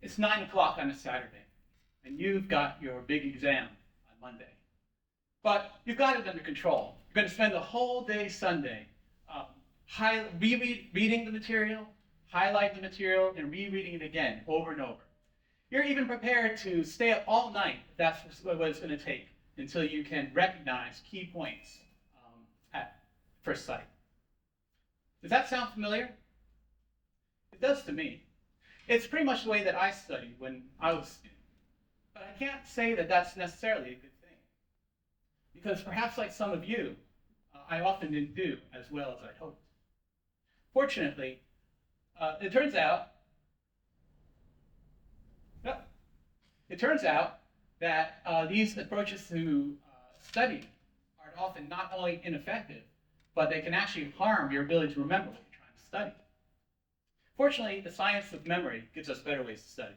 It's 9 o'clock on a Saturday, and you've got your big exam on Monday. But you've got it under control. You're going to spend the whole day Sunday reading the material, highlight the material, and rereading it again over and over. You're even prepared to stay up all night if that's what it's going to take until you can recognize key points at first sight. Does that sound familiar? It does to me. It's pretty much the way that I studied when I was a student. But I can't say that that's necessarily a good thing. Because perhaps like some of you, I often didn't do as well as I'd hoped. Fortunately, it turns out that these approaches to study are often not only ineffective, but they can actually harm your ability to remember what you're trying to study. Fortunately, the science of memory gives us better ways to study.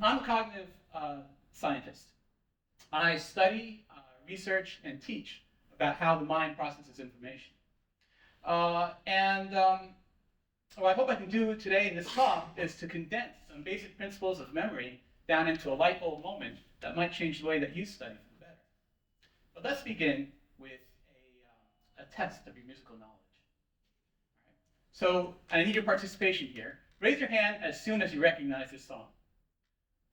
I'm a cognitive scientist. I study, research, and teach about how the mind processes information. What I hope I can do today in this talk is to condense some basic principles of memory down into a light bulb moment that might change the way that you study for the better. But let's begin with a test of your musical knowledge. All right. So I need your participation here. Raise your hand as soon as you recognize this song.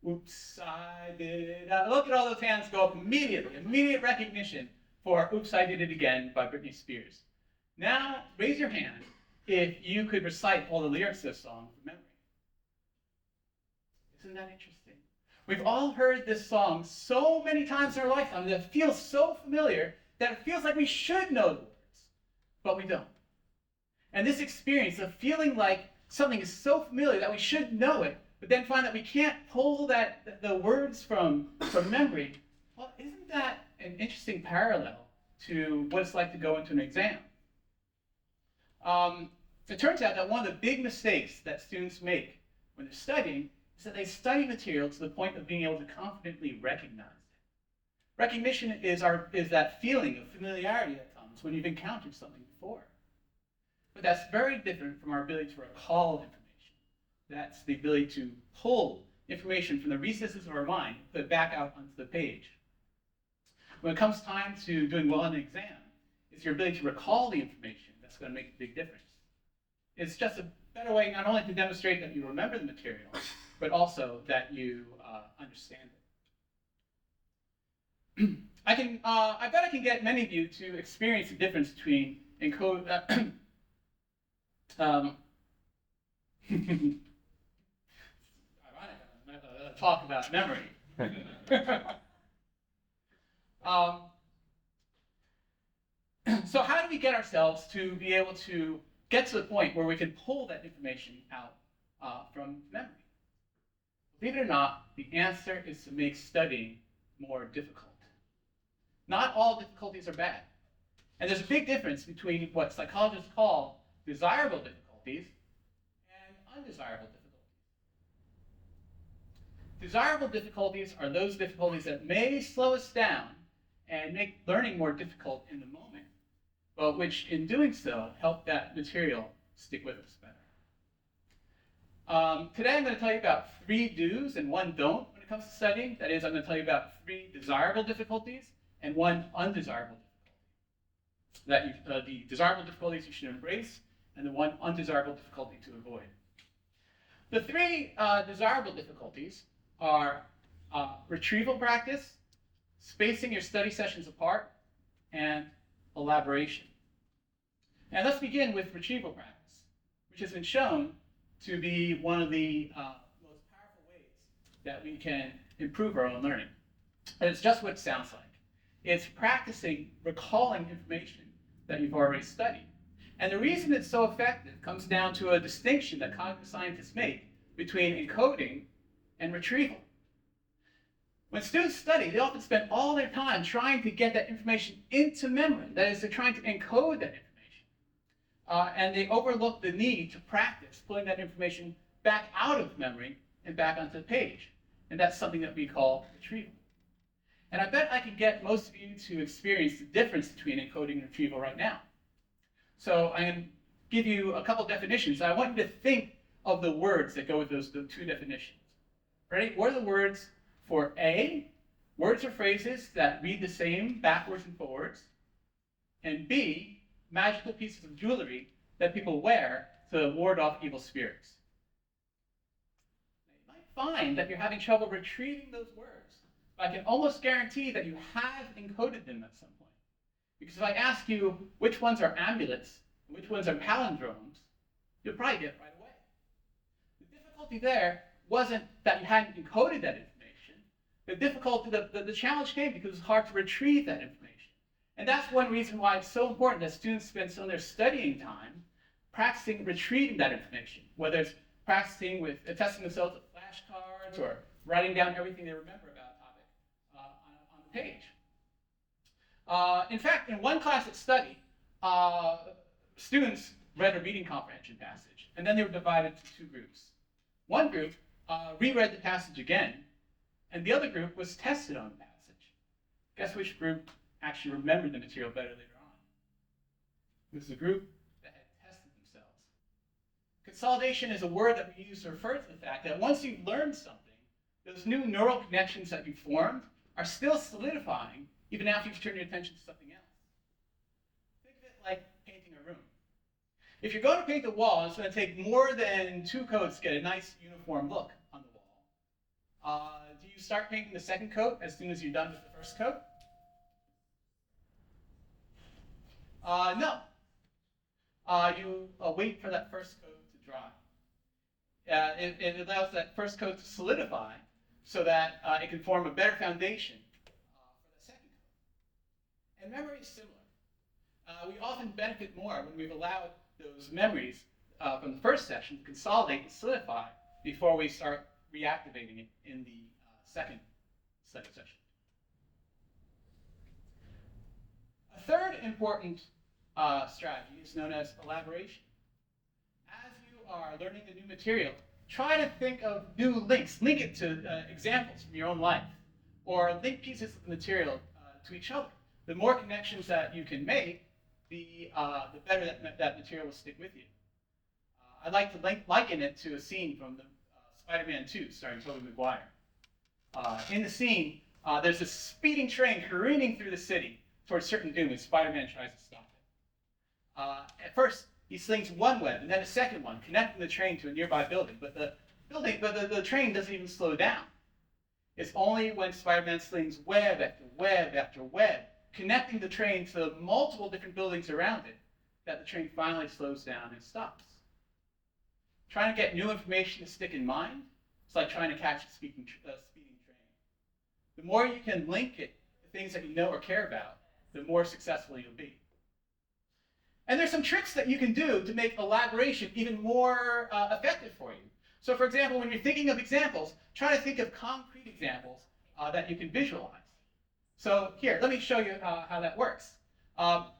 Oops, I did it. Look at all those hands go up immediately. Immediate recognition for Oops, I Did It Again by Britney Spears. Now, raise your hand if you could recite all the lyrics of this song from memory. Isn't that interesting? We've all heard this song so many times in our lifetime that it feels so familiar that it feels like we should know the words, but we don't. And this experience of feeling like something is so familiar that we should know it, but then find that we can't pull the words from memory, well, isn't that an interesting parallel to what it's like to go into an exam? It turns out that one of the big mistakes that students make when they're studying is that they study material to the point of being able to confidently recognize it. Recognition is that feeling of familiarity that comes when you've encountered something before. But that's very different from our ability to recall information. That's the ability to pull information from the recesses of our mind, put it back out onto the page. When it comes time to doing well on an exam, it's your ability to recall the information that's going to make a big difference. It's just a better way not only to demonstrate that you remember the material, but also that you understand it. I bet I can get many of you to experience the difference between talk about memory. So how do we get ourselves to be able to get to the point where we can pull that information out from memory? Believe it or not, the answer is to make studying more difficult. Not all difficulties are bad. And there's a big difference between what psychologists call desirable difficulties and undesirable difficulties. Desirable difficulties are those difficulties that may slow us down and make learning more difficult in the moment, but which in doing so help that material stick with us better. Today I'm going to tell you about 3 do's and 1 don't when it comes to studying. That is, I'm going to tell you about 3 desirable difficulties and 1 undesirable difficulty. The desirable difficulties you should embrace and the 1 undesirable difficulty to avoid. The 3 desirable difficulties are retrieval practice, spacing your study sessions apart, and elaboration. And let's begin with retrieval practice, which has been shown to be one of the most powerful ways that we can improve our own learning. And it's just what it sounds like. It's practicing recalling information that you've already studied. And the reason it's so effective comes down to a distinction that cognitive scientists make between encoding and retrieval. When students study, they often spend all their time trying to get that information into memory. That is, they're trying to encode that information. And they overlook the need to practice pulling that information back out of memory and back onto the page. And that's something that we call retrieval. And I bet I can get most of you to experience the difference between encoding and retrieval right now. So I'm going to give you a couple definitions. I want you to think of the words that go with those two definitions. Ready? What are the words for A? Words or phrases that read the same backwards and forwards. And B, magical pieces of jewelry that people wear to ward off evil spirits. Now, you might find that you're having trouble retrieving those words, but I can almost guarantee that you have encoded them at some point. Because if I ask you which ones are amulets and which ones are palindromes, you'll probably get it right away. The difficulty there wasn't that you hadn't encoded that information. The difficulty, the challenge came because it was hard to retrieve that information. And that's one reason why it's so important that students spend some of their studying time practicing retrieving that information, whether it's practicing with testing themselves with flashcards or writing down everything they remember about a topic on the page. In fact, in one class at study, students read a reading comprehension passage, and then they were divided into two groups. One group reread the passage again, and the other group was tested on the passage. Guess which group actually remembered the material better later on? It was the group that had tested themselves. Consolidation is a word that we use to refer to the fact that once you've learned something, those new neural connections that you formed are still solidifying even after you've turned your attention to something else. Think of it like painting a room. If you're going to paint the wall, it's going to take more than 2 coats to get a nice uniform look on the wall. Do you start painting the second coat as soon as you're done with the first coat? No. You wait for that first coat to dry. It allows that first coat to solidify so that it can form a better foundation for the second coat. And memory is similar. We often benefit more when we've allowed those memories from the first session to consolidate and solidify before we start reactivating it in the second study session. A third important strategy is known as elaboration. As you are learning the new material, try to think of new links. Link it to examples from your own life, or link pieces of the material to each other. The more connections that you can make, the better that material will stick with you. I'd like to liken it to a scene from the Spider-Man 2, starring Tobey Maguire. In the scene, there's a speeding train careening through the city towards certain doom, and Spider-Man tries to stop it. At first, he slings one web and then a second one, connecting the train to a nearby building. But the train doesn't even slow down. It's only when Spider-Man slings web after web after web, connecting the train to multiple different buildings around it, that the train finally slows down and stops. Trying to get new information to stick in mind, it's like trying to catch a speeding train. The more you can link it to things that you know or care about, the more successful you'll be. And there's some tricks that you can do to make elaboration even more effective for you. So for example, when you're thinking of examples, try to think of concrete examples that you can visualize. So here, let me show you how that works.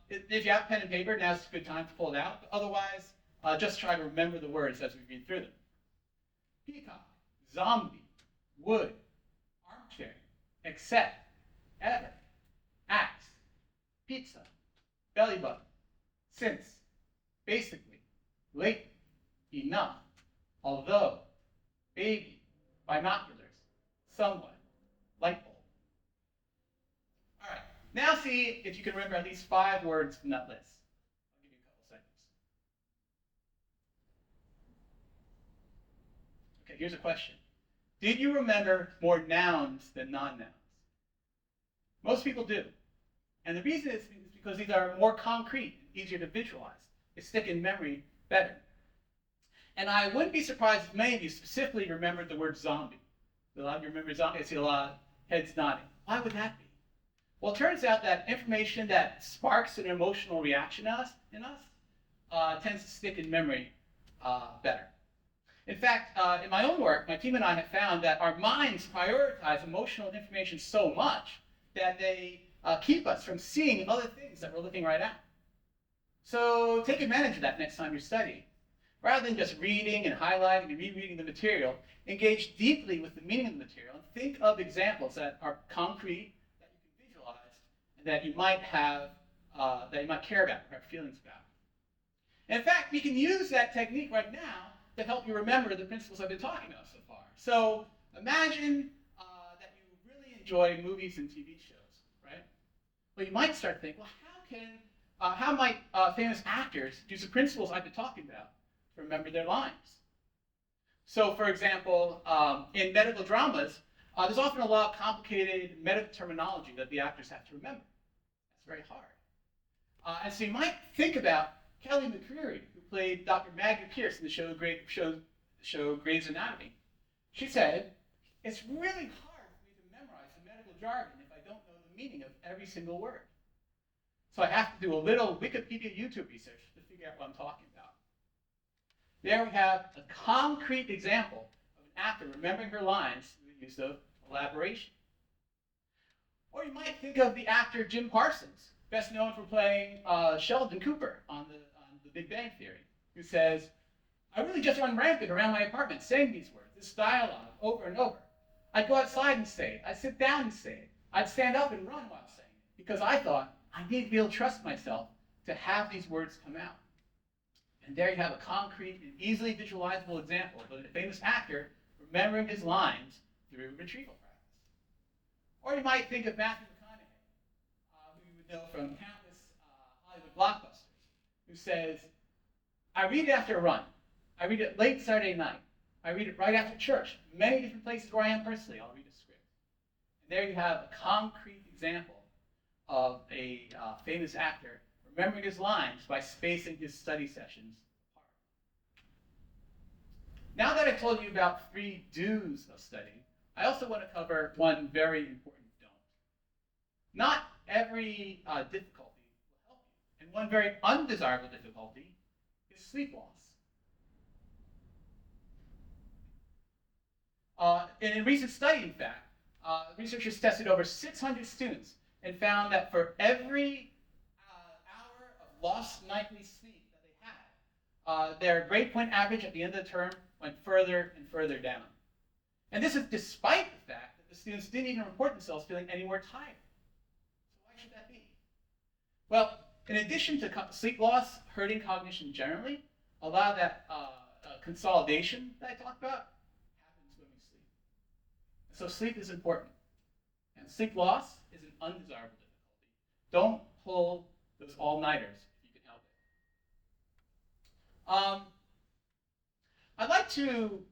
If you have pen and paper, now's a good time to pull it out. But otherwise, just try to remember the words as we read through them. Peacock, zombie, wood, armchair, accept, ever, axe, pizza, belly button, since, basically, lately, enough, although, baby, binoculars, somewhat, light bulb. All right, now see if you can remember at least 5 words from that list. I'll give you a couple seconds. Okay, here's a question. Did you remember more nouns than non-nouns? Most people do. And the reason is because these are more concrete, easier to visualize. They stick in memory better. And I wouldn't be surprised if many of you specifically remembered the word zombie. A lot of you remember zombie. I see a lot of heads nodding. Why would that be? Well, it turns out that information that sparks an emotional reaction in us tends to stick in memory better. In fact, in my own work, my team and I have found that our minds prioritize emotional information so much that they keep us from seeing other things that we're looking right at. So take advantage of that next time you're studying. Rather than just reading and highlighting and rereading the material, engage deeply with the meaning of the material and think of examples that are concrete, that you can visualize, and that you might have, that you might care about or have feelings about. And in fact, you can use that technique right now to help you remember the principles I've been talking about so far. So imagine that you really enjoy movies and TV shows, right? Well, you might start thinking, well, how might famous actors use the principles I've been talking about to remember their lines? So, for example, in medical dramas, there's often a lot of complicated medical terminology that the actors have to remember. That's very hard. And so you might think about Kelly McCreary, who played Dr. Maggie Pierce in the show Grey's Anatomy. She said, it's really hard for me to memorize the medical jargon if I don't know the meaning of every single word. So I have to do a little Wikipedia YouTube research to figure out what I'm talking about. There we have a concrete example of an actor remembering her lines through the use of elaboration. Or you might think of the actor Jim Parsons, best known for playing Sheldon Cooper on the Big Bang Theory, who says, I really just run rampant around my apartment saying these words, this dialogue, over and over. I'd go outside and say it. I'd sit down and say it. I'd stand up and run while saying it, because I thought I need to be able to trust myself to have these words come out. And there you have a concrete and easily visualizable example of a famous actor remembering his lines through retrieval practice. Or you might think of Matthew McConaughey, who you would know from countless Hollywood blockbusters, who says, I read it after a run. I read it late Saturday night. I read it right after church. Many different places where I am personally, I'll read a script. And there you have a concrete example of a famous actor remembering his lines by spacing his study sessions apart. Now that I've told you about 3 do's of studying, I also want to cover one very important don't. Not every difficulty will help you, and one very undesirable difficulty is sleep loss. In a recent study, in fact, researchers tested over 600 students and found that for every hour of lost nightly sleep that they had, their grade point average at the end of the term went further and further down. And this is despite the fact that the students didn't even report themselves feeling any more tired. So why should that be? Well, in addition to sleep loss hurting cognition generally, a lot of that consolidation that I talked about happens when we sleep. So sleep is important. And sleep loss is an undesirable difficulty. Don't pull those all-nighters if you can help it. I'd like to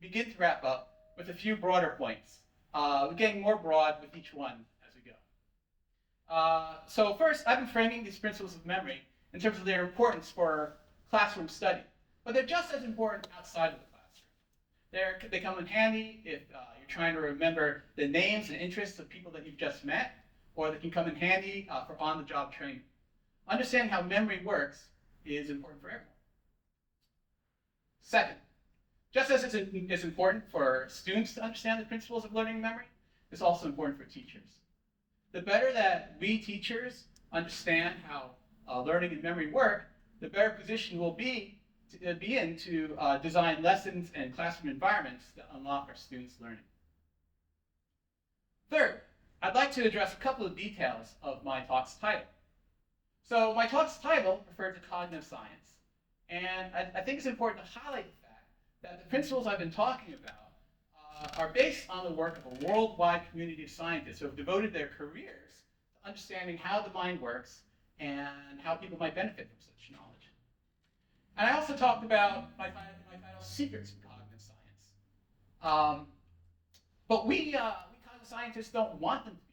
begin to wrap up with a few broader points. We're getting more broad with each one as we go. So first, I've been framing these principles of memory in terms of their importance for classroom study. But they're just as important outside of the classroom. They come in handy if you're trying to remember the names and interests of people that you've just met, or they can come in handy for on-the-job training. Understanding how memory works is important for everyone. Second, just as it's important for students to understand the principles of learning and memory, it's also important for teachers. The better that we teachers understand how learning and memory work, the better position we'll be in to design lessons and classroom environments that unlock our students' learning. Third, I'd like to address a couple of details of my talk's title. So my talk's title referred to cognitive science, and I think it's important to highlight the fact that the principles I've been talking about are based on the work of a worldwide community of scientists who have devoted their careers to understanding how the mind works and how people might benefit from such knowledge. And I also talked about my title, Secrets of Cognitive Science. But we cognitive scientists don't want them to be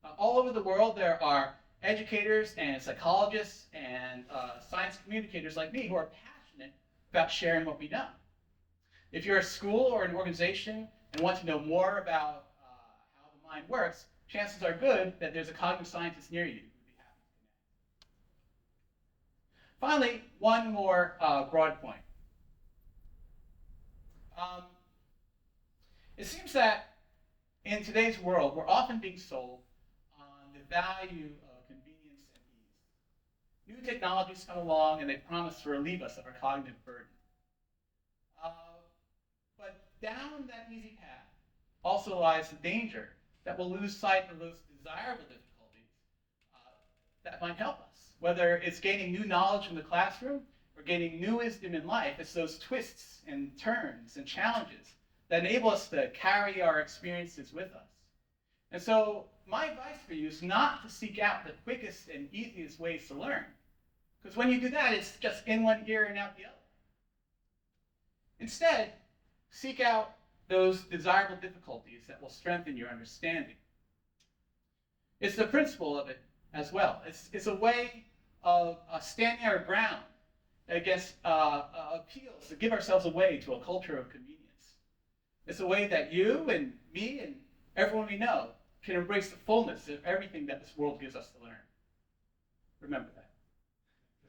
secrets. All over the world, there are educators and psychologists and science communicators like me who are passionate about sharing what we know. If you're a school or an organization and want to know more about how the mind works, chances are good that there's a cognitive scientist near you who would be happy to connect. Finally, one more broad point. It seems that in today's world, we're often being sold on the value of convenience and ease. New technologies come along and they promise to relieve us of our cognitive burden. But down that easy path also lies the danger that we'll lose sight of those desirable difficulties that might help us, whether it's gaining new knowledge in the classroom or gaining new wisdom in life, it's those twists and turns and challenges that enable us to carry our experiences with us. And so my advice for you is not to seek out the quickest and easiest ways to learn, because when you do that, it's just in one ear and out the other. Instead, seek out those desirable difficulties that will strengthen your understanding. It's the principle of it as well. It's a way of standing our ground against appeals to give ourselves away to a culture of convenience. It's a way that you and me and everyone we know can embrace the fullness of everything that this world gives us to learn. Remember that.